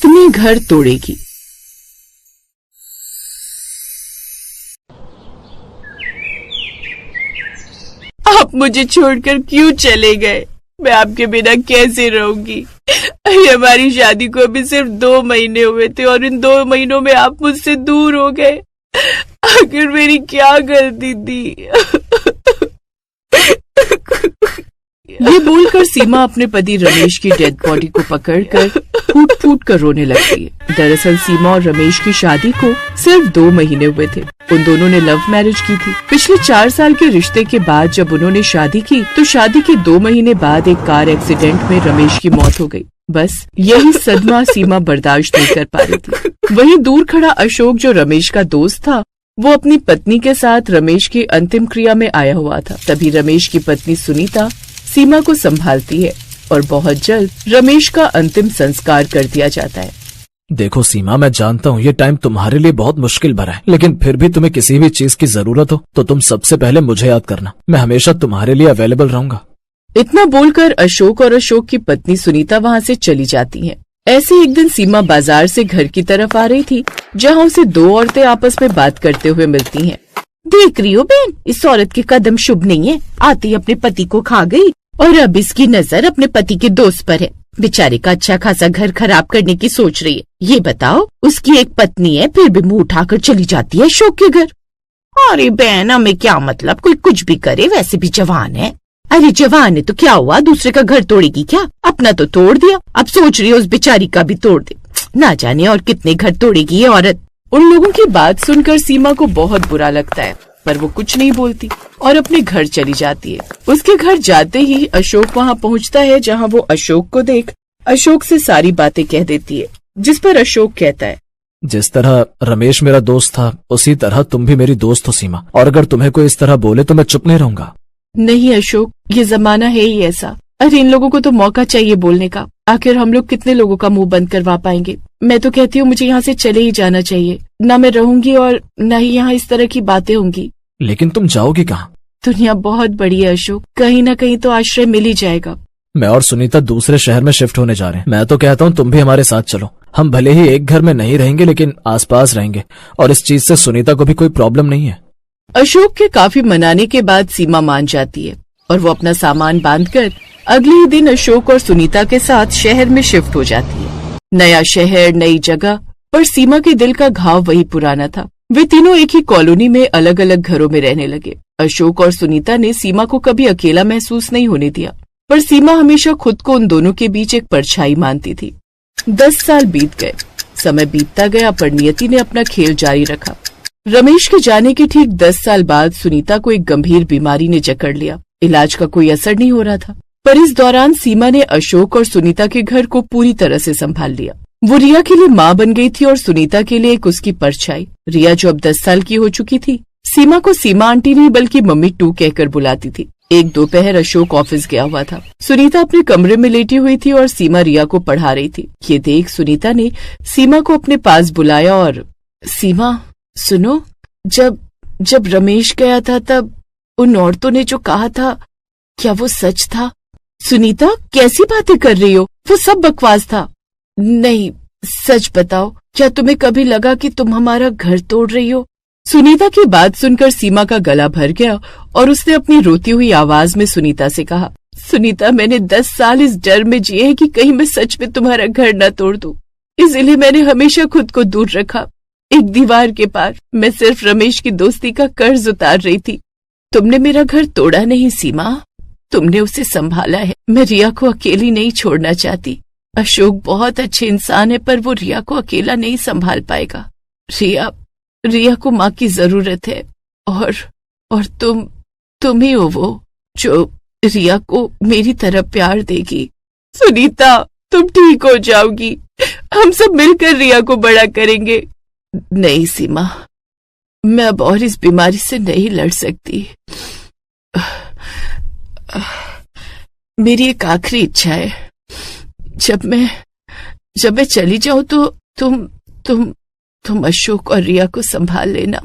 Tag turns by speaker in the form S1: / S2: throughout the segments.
S1: कितने घर तोड़ेगी। आप मुझे छोड़कर क्यों चले गए? मैं आपके बिना कैसे रहूंगी? हमारी शादी को अभी सिर्फ 2 महीने हुए थे और इन 2 महीनों में आप मुझसे दूर हो गए। आखिर मेरी क्या गलती थी? ये बोलकर सीमा अपने पति रमेश की डेड बॉडी को पकड़कर फूट फूट कर रोने लगती है। दरअसल सीमा और रमेश की शादी को सिर्फ 2 महीने हुए थे। उन दोनों ने लव मैरिज की थी। पिछले 4 साल के रिश्ते के बाद जब उन्होंने शादी की तो शादी के 2 महीने बाद एक कार एक्सीडेंट में रमेश की मौत हो गई। बस यही सदमा सीमा बर्दाश्त नहीं कर पा रही थी। वहीं दूर खड़ा अशोक, जो रमेश का दोस्त था, वो अपनी पत्नी के साथ रमेश की अंतिम क्रिया में आया हुआ था। तभी रमेश की पत्नी सुनीता सीमा को संभालती है और बहुत जल्द रमेश का अंतिम संस्कार कर दिया जाता है।
S2: देखो सीमा, मैं जानता हूँ ये टाइम तुम्हारे लिए बहुत मुश्किल भरा है, लेकिन फिर भी तुम्हें किसी भी चीज की जरूरत हो तो तुम सबसे पहले मुझे याद करना। मैं हमेशा तुम्हारे लिए अवेलेबल रहूंगा।
S1: इतना बोलकर अशोक और अशोक की पत्नी सुनीता वहाँ से चली जाती हैं। ऐसे एक दिन सीमा बाजार से घर की तरफ आ रही थी, जहाँ उसे 2 औरतें आपस में बात करते हुए मिलती हैं। देख रही हो बहन, इस औरत के कदम शुभ नहीं है। आती अपने पति को खा गई और अब इसकी नजर अपने पति के दोस्त पर है। बेचारे का अच्छा खासा घर खराब करने की सोच रही है। ये बताओ, उसकी एक पत्नी है फिर भी मुंह उठाकर चली जाती है अशोक के घर। अरे बहन, हमें क्या मतलब, कोई कुछ भी करे, वैसे भी जवान है। अरे जवान है तो क्या हुआ, दूसरे का घर तोड़ेगी क्या? अपना तो तोड़ दिया, अब सोच रही है उस बेचारी का भी तोड़ दे। ना जाने और कितने घर तोड़ेगी ये औरत। उन लोगों की बात सुनकर सीमा को बहुत बुरा लगता है, पर वो कुछ नहीं बोलती और अपने घर चली जाती है। उसके घर जाते ही अशोक वहाँ पहुँचता है, जहाँ वो अशोक को देख अशोक से सारी बातें कह देती है। जिस पर अशोक कहता है,
S2: जिस तरह रमेश मेरा दोस्त था उसी तरह तुम भी मेरी दोस्त हो सीमा, और अगर तुम्हें कोई इस तरह बोले तो मैं चुप नहीं रहूंगा।
S1: नहीं अशोक, ये जमाना है ही ऐसा। अरे इन लोगों को तो मौका चाहिए बोलने का। आखिर हम लोग कितने लोगों का मुंह बंद करवा पाएंगे। मैं तो कहती हूँ मुझे यहाँ से चले ही जाना चाहिए। न मैं रहूंगी और न ही यहाँ इस तरह की बातें होंगी।
S2: लेकिन तुम जाओगी कहाँ?
S1: दुनिया बहुत बड़ी है अशोक, कहीं न कहीं तो आश्रय मिल ही जाएगा।
S2: मैं और सुनीता दूसरे शहर में शिफ्ट होने जा रहे हैं। मैं तो कहता हूँ तुम भी हमारे साथ चलो। हम भले ही एक घर में नहीं रहेंगे लेकिन आसपास रहेंगे, और इस चीज से सुनीता को भी कोई प्रॉब्लम नहीं है।
S1: अशोक के काफी मनाने के बाद सीमा मान जाती है और वो अपना सामान बांधकर अगले ही दिन अशोक और सुनीता के साथ शहर में शिफ्ट हो जाती है। नया शहर, नई जगह, पर सीमा के दिल का घाव वही पुराना था। वे तीनों एक ही कॉलोनी में अलग अलग घरों में रहने लगे। अशोक और सुनीता ने सीमा को कभी अकेला महसूस नहीं होने दिया, पर सीमा हमेशा खुद को उन दोनों के बीच एक परछाई मानती थी। 10 साल बीत गए। समय बीतता गया पर नियति ने अपना खेल जारी रखा। रमेश के जाने के ठीक 10 साल बाद सुनीता को एक गंभीर बीमारी ने जकड़ लिया। इलाज का कोई असर नहीं हो रहा था, पर इस दौरान सीमा ने अशोक और सुनीता के घर को पूरी तरह से संभाल लिया। वो रिया के लिए माँ बन गई थी और सुनीता के लिए एक उसकी परछाई। रिया जो अब 10 साल की हो चुकी थी, सीमा को सीमा आंटी नहीं बल्कि मम्मी 2 कहकर बुलाती थी। एक दोपहर अशोक ऑफिस गया हुआ था। सुनीता अपने कमरे में लेटी हुई थी और सीमा रिया को पढ़ा रही थी। ये देख सुनीता ने सीमा को अपने पास बुलाया और, सीमा सुनो, जब रमेश गया था तब उन औरतों ने जो कहा था, क्या वो सच था? सुनीता, कैसी बातें कर रही हो? वो सब बकवास था। नहीं, सच बताओ, क्या तुम्हें कभी लगा कि तुम हमारा घर तोड़ रही हो? सुनीता की बात सुनकर सीमा का गला भर गया और उसने अपनी रोती हुई आवाज में सुनीता से कहा, सुनीता, मैंने 10 साल इस डर में जिए हैं कि कहीं मैं सच में तुम्हारा घर न तोड़ दूं। इसलिए मैंने हमेशा खुद को दूर रखा, एक दीवार के पार। मैं सिर्फ रमेश की दोस्ती का कर्ज उतार रही थी। तुमने मेरा घर तोड़ा नहीं सीमा, तुमने उसे संभाला है। मैं रिया को अकेली नहीं छोड़ना चाहती। अशोक बहुत अच्छे इंसान है, पर वो रिया को अकेला नहीं संभाल पाएगा। रिया को माँ की जरूरत है, और तुम ही हो वो जो रिया को मेरी तरह प्यार देगी। सुनीता, तुम ठीक हो जाओगी, हम सब मिलकर रिया को बड़ा करेंगे। नहीं सीमा, मैं अब और इस बीमारी से नहीं लड़ सकती। मेरी एक आखिरी इच्छा है, जब मैं चली जाऊं तो तुम अशोक और रिया को संभाल लेना।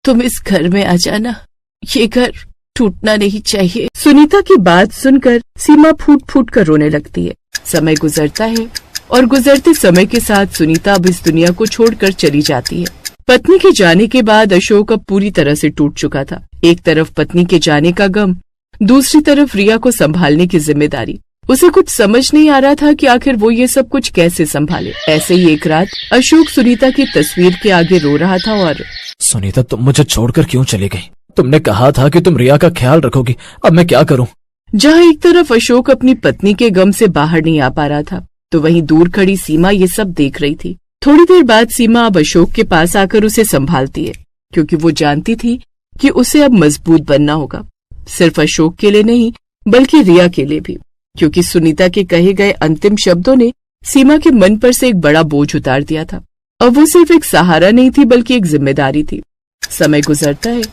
S1: तुम इस घर में आ जाना, ये घर टूटना नहीं चाहिए। सुनीता की बात सुनकर सीमा फूट फूट कर रोने लगती है। समय गुजरता है और गुजरते समय के साथ सुनीता अब इस दुनिया को छोड़कर चली जाती है। पत्नी के जाने के बाद अशोक अब पूरी तरह से टूट चुका था। एक तरफ पत्नी के जाने का गम, दूसरी तरफ रिया को संभालने की जिम्मेदारी। उसे कुछ समझ नहीं आ रहा था कि आखिर वो ये सब कुछ कैसे संभाले। ऐसे ही एक रात अशोक सुनीता की तस्वीर के आगे रो रहा था और
S2: सुनीता, तुम मुझे छोड़कर क्यों चली गई? तुमने कहा था कि तुम रिया का ख्याल रखोगी, अब मैं क्या करूं?
S1: जहाँ एक तरफ अशोक अपनी पत्नी के गम से बाहर नहीं आ पा रहा था, तो वहीं दूर खड़ी सीमा ये सब देख रही थी। थोड़ी देर बाद सीमा अब अशोक के पास आकर उसे संभालती है, क्योंकि वो जानती थी कि उसे अब मजबूत बनना होगा, सिर्फ अशोक के लिए नहीं बल्कि रिया के लिए भी, क्योंकि सुनीता के कहे गए अंतिम शब्दों ने सीमा के मन पर से एक बड़ा बोझ उतार दिया था। अब वो सिर्फ एक सहारा नहीं थी बल्कि एक जिम्मेदारी थी। समय गुजरता है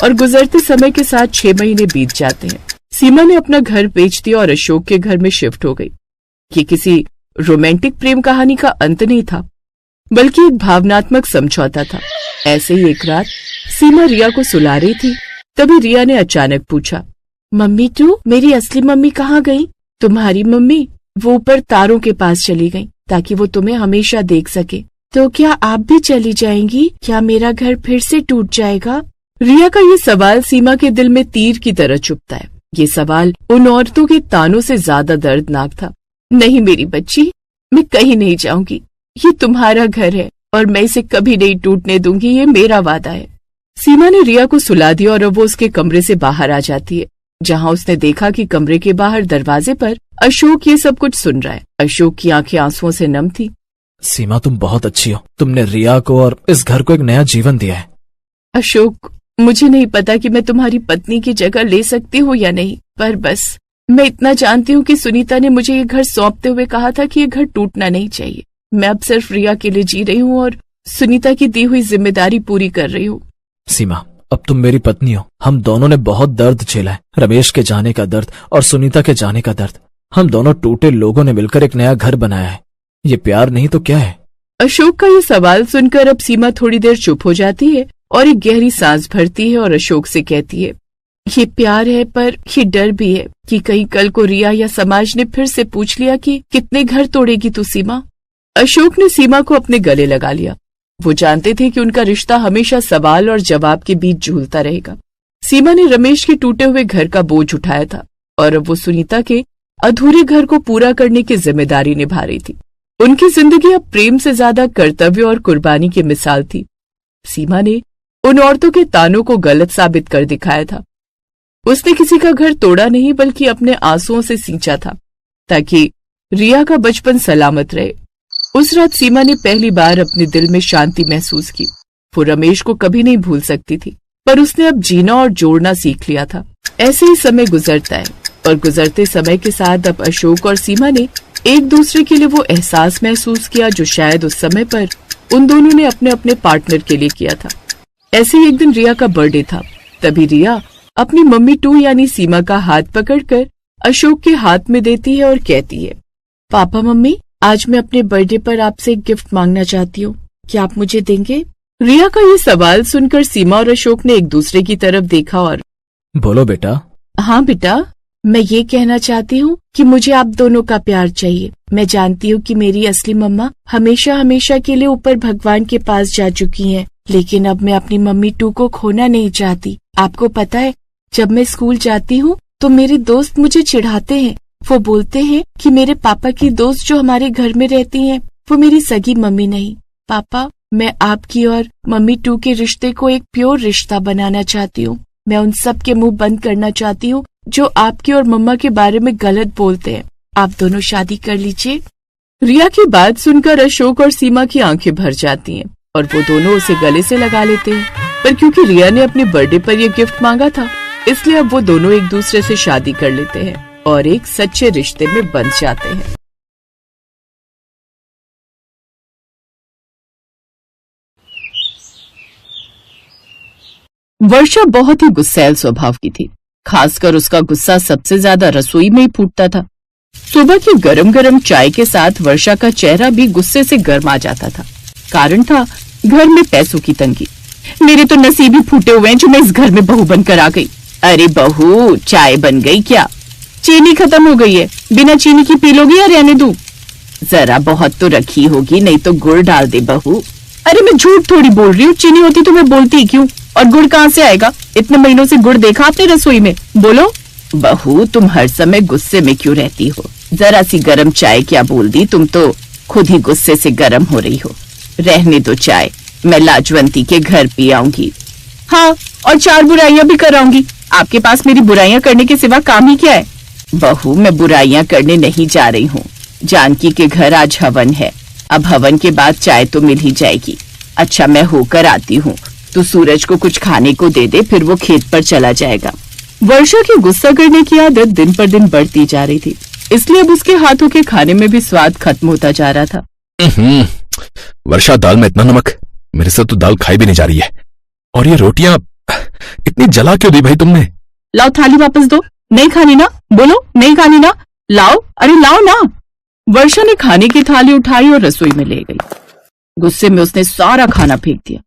S1: और गुजरते समय के साथ 6 महीने बीत जाते हैं। सीमा ने अपना घर बेच दिया और अशोक के घर में शिफ्ट हो गई। ये किसी रोमांटिक प्रेम कहानी का अंत नहीं था, बल्कि एक भावनात्मक समझौता था। ऐसे ही एक रात सीमा रिया को सुला रही थी, तभी रिया ने अचानक पूछा, मम्मी तू मेरी असली मम्मी कहाँ गई? तुम्हारी मम्मी वो ऊपर तारों के पास चली गई ताकि वो तुम्हें हमेशा देख सके। तो क्या आप भी चली जाएंगी? क्या मेरा घर फिर से टूट जाएगा? रिया का ये सवाल सीमा के दिल में तीर की तरह चुभता है। ये सवाल उन औरतों के तानों से ज्यादा दर्दनाक था। नहीं मेरी बच्ची, मैं कहीं नहीं जाऊंगी। ये तुम्हारा घर है और मैं इसे कभी नहीं टूटने दूंगी, ये मेरा वादा है। सीमा ने रिया को सुला दिया और अब वो उसके कमरे से बाहर आ जाती है, जहाँ उसने देखा कि कमरे के बाहर दरवाजे पर अशोक ये सब कुछ सुन रहा है। अशोक की आंखें आंसुओं से नम थी।
S2: सीमा, तुम बहुत अच्छी हो। तुमने रिया को और इस घर को एक नया जीवन दिया है।
S1: अशोक, मुझे नहीं पता कि मैं तुम्हारी पत्नी की जगह ले सकती हूँ या नहीं, पर बस मैं इतना जानती हूँ कि सुनीता ने मुझे ये घर सौंपते हुए कहा था कि ये घर टूटना नहीं चाहिए। मैं अब सिर्फ रिया के लिए जी रही हूँ और सुनीता की दी हुई जिम्मेदारी पूरी कर रही हूँ।
S2: सीमा, अब तुम मेरी पत्नी हो। हम दोनों ने बहुत दर्द झेला है, रमेश के जाने का दर्द और सुनीता के जाने का दर्द। हम दोनों टूटे लोगों ने मिलकर एक नया घर बनाया है। ये प्यार नहीं तो क्या है?
S1: अशोक का ये सवाल सुनकर अब सीमा थोड़ी देर चुप हो जाती है और एक गहरी सांस भरती है और अशोक से कहती है, ये प्यार है पर ये डर भी है कि कहीं कल को रिया या समाज ने फिर से पूछ लिया कि कितने घर तोड़ेगी तू सीमा। अशोक ने सीमा को अपने गले लगा लिया। वो जानते थे कि उनका रिश्ता हमेशा सवाल और जवाब के बीच झूलता रहेगा। सीमा ने रमेश के टूटे हुए घर का बोझ उठाया था और अब वो सुनीता के अधूरे घर को पूरा करने की जिम्मेदारी निभा रही थी। उनकी जिंदगी अब प्रेम से ज्यादा कर्तव्य और कुर्बानी की मिसाल थी। सीमा ने उन औरतों के तानों को गलत साबित कर दिखाया था। उसने किसी का घर तोड़ा नहीं बल्कि अपने आंसुओं से सींचा था ताकि रिया का बचपन सलामत रहे। उस रात सीमा ने पहली बार अपने दिल में शांति महसूस की। वो रमेश को कभी नहीं भूल सकती थी, पर उसने अब जीना और जोड़ना सीख लिया था। ऐसे ही समय गुजरता है और गुजरते समय के साथ अब अशोक और सीमा ने एक दूसरे के लिए वो एहसास महसूस किया जो शायद उस समय पर उन दोनों ने अपने अपने पार्टनर के लिए किया था। ऐसे ही एक दिन रिया का बर्थडे था। तभी रिया अपनी मम्मी टू यानी सीमा का हाथ पकड़कर अशोक के हाथ में देती है और कहती है, पापा मम्मी, आज मैं अपने बर्थडे पर आपसे एक गिफ्ट मांगना चाहती हूँ, क्या आप मुझे देंगे? रिया का ये सवाल सुनकर सीमा और अशोक ने एक दूसरे की तरफ देखा और
S2: बोलो बेटा।
S1: हाँ बेटा, मैं ये कहना चाहती हूँ कि मुझे आप दोनों का प्यार चाहिए। मैं जानती हूँ कि मेरी असली मम्मा हमेशा हमेशा के लिए ऊपर भगवान के पास जा चुकी हैं, लेकिन अब मैं अपनी मम्मी टू को खोना नहीं चाहती। आपको पता है, जब मैं स्कूल जाती हूँ तो मेरे दोस्त मुझे चिढ़ाते हैं। वो बोलते हैं कि मेरे पापा की दोस्त जो हमारे घर में रहती हैं, वो मेरी सगी मम्मी नहीं। पापा, मैं आपकी और मम्मी टू के रिश्ते को एक प्योर रिश्ता बनाना चाहती हूँ। मैं उन सब के मुंह बंद करना चाहती हूँ जो आपकी और मम्मा के बारे में गलत बोलते हैं। आप दोनों शादी कर लीजिए। रिया की बात सुनकर अशोक और सीमा की आंखें भर जाती हैं और वो दोनों उसे गले से लगा लेते हैं। पर क्योंकि रिया ने अपने बर्थडे पर यह गिफ्ट मांगा था, इसलिए अब वो दोनों एक दूसरे से शादी कर लेते हैं और एक सच्चे रिश्ते में बंध जाते हैं। वर्षा बहुत ही गुस्सैल स्वभाव की थी। खासकर उसका गुस्सा सबसे ज्यादा रसोई में ही फूटता था। सुबह की गरम गरम चाय के साथ वर्षा का चेहरा भी गुस्से से गर्मा जाता था। कारण था घर में पैसों की तंगी। मेरे तो नसीब ही फूटे हुए हैं जो मैं इस घर में बहू बनकर आ गई। अरे बहू, चाय बन गई क्या? चीनी खत्म हो गई है, बिना चीनी की पी लोगी या रहने दूं? जरा बहुत तो रखी होगी, नहीं तो गुड़ डाल दे बहू। अरे मैं झूठ थोड़ी बोल रही हूँ, चीनी होती तो मैं बोलती क्यों, और गुड़ कहाँ से आएगा? इतने महीनों से गुड़ देखा आपने रसोई में? बोलो। बहू तुम हर समय गुस्से में क्यों रहती हो? जरा सी गरम चाय क्या बोल दी, तुम तो खुद ही गुस्से से गरम हो रही हो। रहने दो चाय, मैं लाजवंती के घर पी आऊंगी। हाँ, और 4 बुराइयां भी कराऊंगी। आपके पास मेरी बुराइयां करने के सिवा काम ही क्या है? बहू मैं बुराइयां करने नहीं जा रही हूँ। जानकी के घर आज हवन है, अब हवन के बाद चाय तो मिल ही जाएगी। अच्छा मैं होकर आती हूँ, तू सूरज को कुछ खाने को दे दे, फिर वो खेत पर चला जाएगा। वर्षा की गुस्सा करने की आदत दिन पर दिन बढ़ती जा रही थी, इसलिए अब उसके हाथों के खाने में भी स्वाद खत्म होता जा रहा था।
S3: वर्षा, दाल में इतना नमक, मेरे से तो दाल खाई भी नहीं जा रही है। और ये रोटियां इतनी जला क्यों दी भाई तुमने?
S1: लाओ थाली वापस दो। नहीं खानी ना? बोलो नहीं खानी ना? लाओ, अरे लाओ ना। वर्षा ने खाने की थाली उठाई और रसोई में ले गई। गुस्से में उसने सारा खाना फेंक दिया।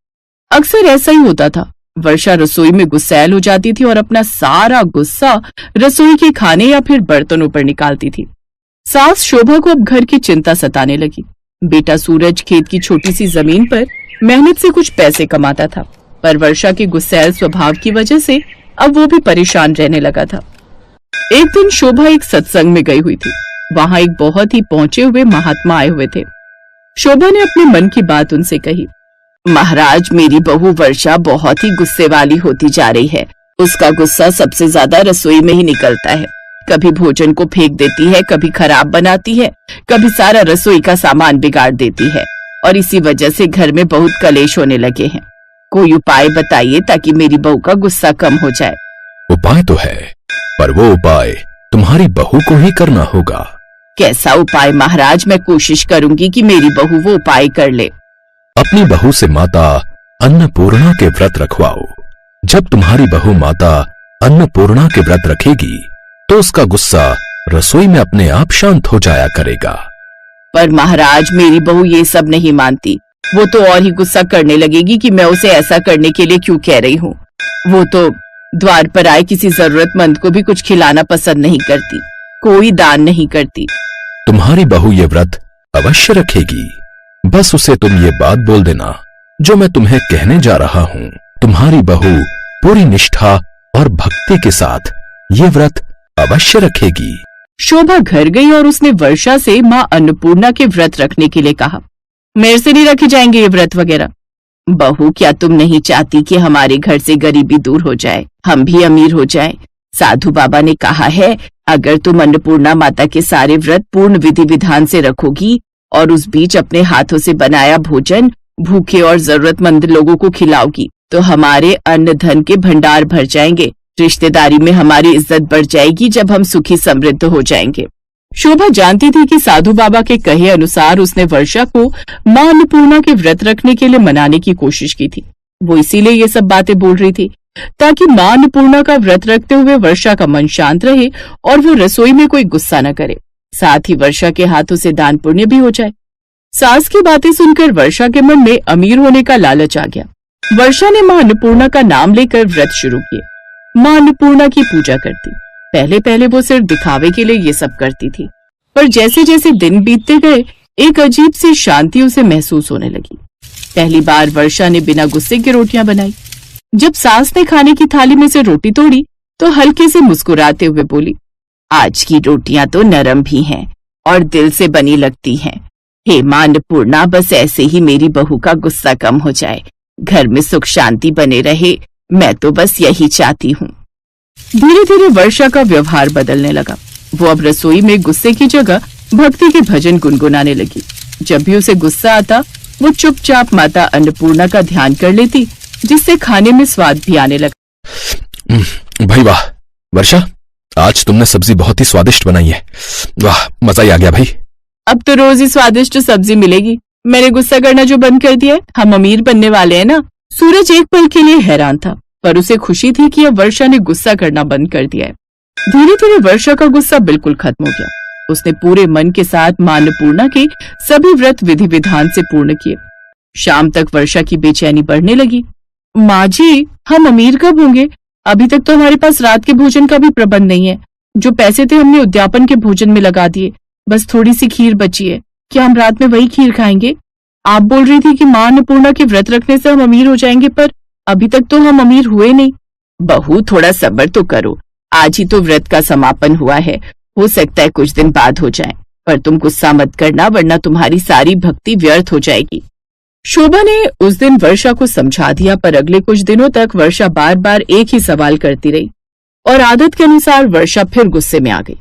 S1: अक्सर ऐसा ही होता था, वर्षा रसोई में गुस्सैल हो जाती थी और अपना सारा गुस्सा रसोई के खाने या फिर बर्तनों पर निकालती थी। सास शोभा को अब घर की चिंता सताने लगी। बेटा सूरज खेत की छोटी सी जमीन पर मेहनत से कुछ पैसे कमाता था, पर वर्षा के गुस्सैल स्वभाव की वजह से अब वो भी परेशान रहने लगा था। एक दिन शोभा एक सत्संग में गई हुई थी। वहां एक बहुत ही पहुंचे हुए महात्मा आए हुए थे। शोभा ने अपने मन की बात उनसे कही। महाराज, मेरी बहू वर्षा बहुत ही गुस्से वाली होती जा रही है। उसका गुस्सा सबसे ज्यादा रसोई में ही निकलता है। कभी भोजन को फेंक देती है, कभी खराब बनाती है, कभी सारा रसोई का सामान बिगाड़ देती है, और इसी वजह से घर में बहुत कलेश होने लगे हैं। कोई उपाय बताइए ताकि मेरी बहू का गुस्सा कम हो जाए।
S3: उपाय तो है, पर वो उपाय तुम्हारी बहू को ही करना होगा।
S1: कैसा उपाय महाराज? मैं कोशिश करूंगी कि मेरी बहू वो उपाय कर ले।
S3: अपनी बहू से माता अन्नपूर्णा के व्रत रखवाओ। जब तुम्हारी बहू माता अन्नपूर्णा के व्रत रखेगी तो उसका गुस्सा रसोई में अपने आप शांत हो जाया करेगा।
S1: पर महाराज, मेरी बहू ये सब नहीं मानती। वो तो और ही गुस्सा करने लगेगी कि मैं उसे ऐसा करने के लिए क्यों कह रही हूँ। वो तो द्वार पर आए किसी जरूरतमंद को भी कुछ खिलाना पसंद नहीं करती, कोई दान नहीं करती।
S3: तुम्हारी बहू ये व्रत अवश्य रखेगी। बस उसे तुम ये बात बोल देना जो मैं तुम्हें कहने जा रहा हूँ। तुम्हारी बहू पूरी निष्ठा और भक्ति के साथ ये व्रत अवश्य रखेगी।
S1: शोभा घर गई और उसने वर्षा से माँ अन्नपूर्णा के व्रत रखने के लिए कहा। मेरे से नहीं रखे जाएंगे ये व्रत वगैरह। बहू, क्या तुम नहीं चाहती कि हमारे घर से गरीबी दूर हो जाए, हम भी अमीर हो जाएं? साधु बाबा ने कहा है, अगर तुम अन्नपूर्णा माता के सारे व्रत पूर्ण विधि विधान से रखोगी और उस बीच अपने हाथों से बनाया भोजन भूखे और जरूरतमंद लोगों को खिलाओगी, तो हमारे अन्न धन के भंडार भर जाएंगे। रिश्तेदारी में हमारी इज्जत बढ़ जाएगी जब हम सुखी समृद्ध हो जाएंगे। शोभा जानती थी कि साधु बाबा के कहे अनुसार उसने वर्षा को मां अन्नपूर्णा के व्रत रखने के लिए मनाने की कोशिश की थी। वो इसीलिए ये सब बातें बोल रही थी ताकि मां अन्नपूर्णा का व्रत रखते हुए वर्षा का मन शांत रहे और वो रसोई में कोई गुस्सा न करे। साथ ही वर्षा के हाथों से दान पुण्य भी हो जाए। सास की बातें सुनकर वर्षा के मन में अमीर होने का लालच आ गया। वर्षा ने मां अन्नपूर्णा का नाम लेकर व्रत शुरू किए। मां अन्नपूर्णा की पूजा करती। पहले पहले वो सिर्फ दिखावे के लिए ये सब करती थी, पर जैसे जैसे दिन बीतते गए एक अजीब सी शांति उसे महसूस होने लगी। पहली बार वर्षा ने बिना गुस्से की रोटियां बनाई। जब सास ने खाने की थाली में से रोटी तोड़ी तो हल्के से मुस्कुराते हुए बोली, आज की रोटियां तो नरम भी हैं और दिल से बनी लगती हैं। हे मां अन्नपूर्णा, बस ऐसे ही मेरी बहू का गुस्सा कम हो जाए, घर में सुख शांति बने रहे, मैं तो बस यही चाहती हूँ। धीरे धीरे वर्षा का व्यवहार बदलने लगा। वो अब रसोई में गुस्से की जगह भक्ति के भजन गुनगुनाने लगी। जब भी उसे गुस्सा आता वो चुपचाप माता अन्नपूर्णा का ध्यान कर लेती, जिससे खाने में स्वाद भी आने लगा।
S3: भाई वाह वर्षा, आज तुमने सब्जी बहुत ही स्वादिष्ट बनाई है। वाह, मजा ही आ गया भाई।
S1: अब तो रोज ही स्वादिष्ट सब्जी मिलेगी। मैंने गुस्सा करना जो बंद कर दिया है, हम अमीर बनने वाले हैं ना। सूरज एक पल के लिए हैरान था, पर उसे खुशी थी कि अब वर्षा ने गुस्सा करना बंद कर दिया है। धीरे धीरे वर्षा का गुस्सा बिल्कुल खत्म हो गया। उसने पूरे मन के साथ मां अन्नपूर्णा के सभी व्रत विधि विधान से पूर्ण किए। शाम तक वर्षा की बेचैनी बढ़ने लगी। माँ जी, हम अमीर कब होंगे? अभी तक तो हमारे पास रात के भोजन का भी प्रबंध नहीं है। जो पैसे थे हमने उद्यापन के भोजन में लगा दिए, बस थोड़ी सी खीर बची है। क्या हम रात में वही खीर खाएंगे? आप बोल रही थी कि माँ अन्नपूर्णा के व्रत रखने से हम अमीर हो जाएंगे, पर अभी तक तो हम अमीर हुए नहीं। बहू, थोड़ा सब्र तो करो, आज ही तो व्रत का समापन हुआ है, हो सकता है कुछ दिन बाद हो जाए, पर तुम गुस्सा मत करना वरना तुम्हारी सारी भक्ति व्यर्थ हो जाएगी। शोभा ने उस दिन वर्षा को समझा दिया, पर अगले कुछ दिनों तक वर्षा बार बार एक ही सवाल करती रही और आदत के अनुसार वर्षा फिर गुस्से में आ गई।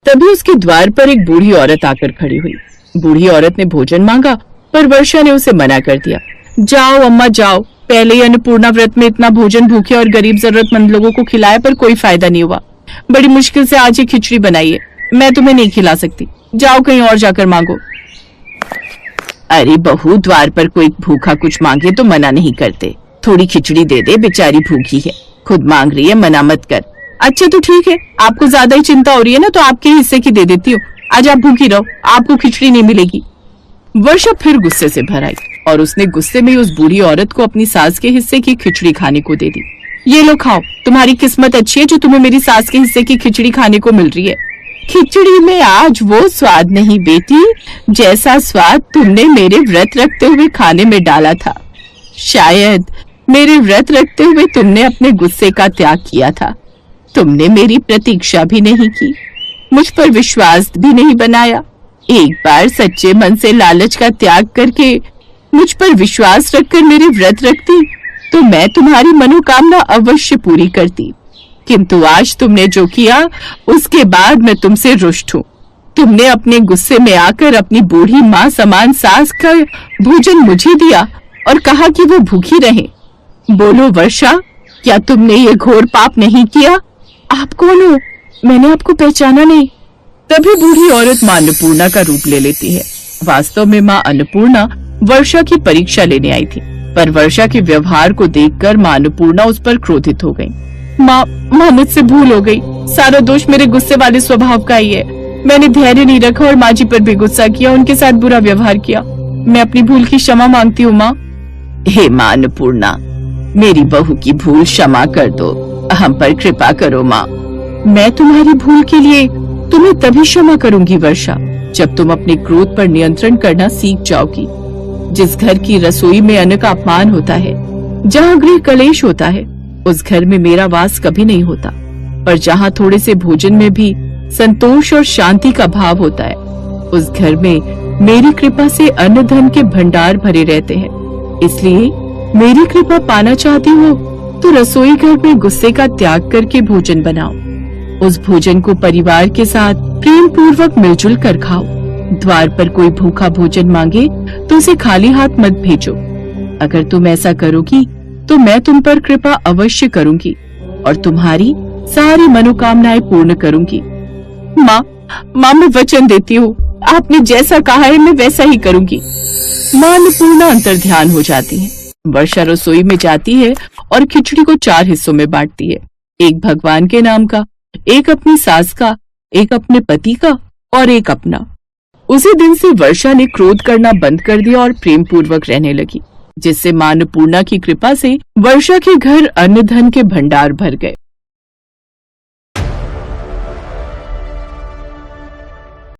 S1: तभी उसके द्वार पर एक बूढ़ी औरत आकर खड़ी हुई। बूढ़ी औरत ने भोजन मांगा, पर वर्षा ने उसे मना कर दिया। जाओ अम्मा जाओ, पहले ही अन्नपूर्णा व्रत में इतना भोजन भूखे और गरीब जरूरतमंद लोगों को खिलाया, पर कोई फायदा नहीं हुआ। बड़ी मुश्किल से आज ये खिचड़ी बनाई है, मैं तुम्हें नहीं खिला सकती, जाओ कहीं और जाकर मांगो। अरे बहू, द्वार पर कोई भूखा कुछ मांगे तो मना नहीं करते, थोड़ी खिचड़ी दे दे, बेचारी भूखी है, खुद मांग रही है, मना मत कर। अच्छा तो ठीक है, आपको ज्यादा ही चिंता हो रही है ना, तो आपके हिस्से की दे देती हूँ, आज आप भूखी रहो, आपको खिचड़ी नहीं मिलेगी। वर्षा फिर गुस्से से भर आई और उसने गुस्से में उस बूढ़ी औरत को अपनी सास के हिस्से की खिचड़ी खाने को दे दी। ये लो खाओ, तुम्हारी किस्मत अच्छी है जो तुम्हें मेरी सास के हिस्से की खिचड़ी खाने को मिल रही है। खिचड़ी में आज वो स्वाद नहीं बेटी, जैसा स्वाद तुमने मेरे व्रत रखते हुए खाने में डाला था। शायद मेरे व्रत रखते हुए तुमने अपने गुस्से का त्याग किया था, तुमने मेरी प्रतीक्षा भी नहीं की, मुझ पर विश्वास भी नहीं बनाया। एक बार सच्चे मन से लालच का त्याग करके मुझ पर विश्वास रखकर मेरे व्रत रखती तो मैं तुम्हारी मनोकामना अवश्य पूरी करती, किंतु आज तुमने जो किया उसके बाद मैं तुमसे रुष्ट हूँ। तुमने अपने गुस्से में आकर अपनी बूढ़ी माँ समान सास का भोजन मुझे दिया और कहा कि वो भूखी रहे। बोलो वर्षा, क्या तुमने ये घोर पाप नहीं किया? आप कौन हो? मैंने आपको पहचाना नहीं। तभी बूढ़ी औरत माँ अन्नपूर्णा का रूप ले लेती है। वास्तव में माँ अन्नपूर्णा वर्षा की परीक्षा लेने आई थी, पर वर्षा के व्यवहार को देखकर माँ अन्नपूर्णा उस पर क्रोधित हो गई। माँ मुझसे भूल हो गई, सारा दोष मेरे गुस्से वाले स्वभाव का ही है। मैंने धैर्य नहीं रखा और माँ जी पर भी गुस्सा किया, उनके साथ बुरा व्यवहार किया। मैं अपनी भूल की क्षमा मांगती हूँ माँ। हे माँ अन्नपूर्णा, मेरी बहू की भूल क्षमा कर दो, हम पर कृपा करो माँ। मैं तुम्हारी भूल के लिए तुम्हें तभी क्षमा करूंगी वर्षा, जब तुम अपने क्रोध पर नियंत्रण करना सीख जाओगी। जिस घर की रसोई में अन्न का अपमान होता है, जहाँ गृह कलेश होता है, उस घर में मेरा वास कभी नहीं होता। पर जहाँ थोड़े से भोजन में भी संतोष और शांति का भाव होता है, उस घर में मेरी कृपा से अन्न धन के भंडार भरे रहते हैं। इसलिए मेरी कृपा पाना चाहती हो तो रसोई घर में गुस्से का त्याग करके भोजन बनाओ। उस भोजन को परिवार के साथ प्रेम पूर्वक मिलजुल कर खाओ। द्वार पर कोई भूखा भोजन मांगे तो उसे खाली हाथ मत भेजो। अगर तुम ऐसा करोगी तो मैं तुम पर कृपा अवश्य करूंगी और तुम्हारी सारी मनोकामनाएं पूर्ण करूंगी। माँ मैं वचन देती हूँ, आपने जैसा कहा है मैं वैसा ही करूंगी। माँ अन्नपूर्णा अंतर्ध्यान हो जाती है। वर्षा रसोई में जाती है और खिचड़ी को 4 हिस्सों में बांटती है, एक भगवान के नाम का, एक अपनी सास का, एक अपने पति का और एक अपना। उसी दिन से वर्षा ने क्रोध करना बंद कर दिया और प्रेम पूर्वक रहने लगी, जिससे माँ अन्नपूर्णा की कृपा से वर्षा के घर अन्न धन के भंडार भर गए।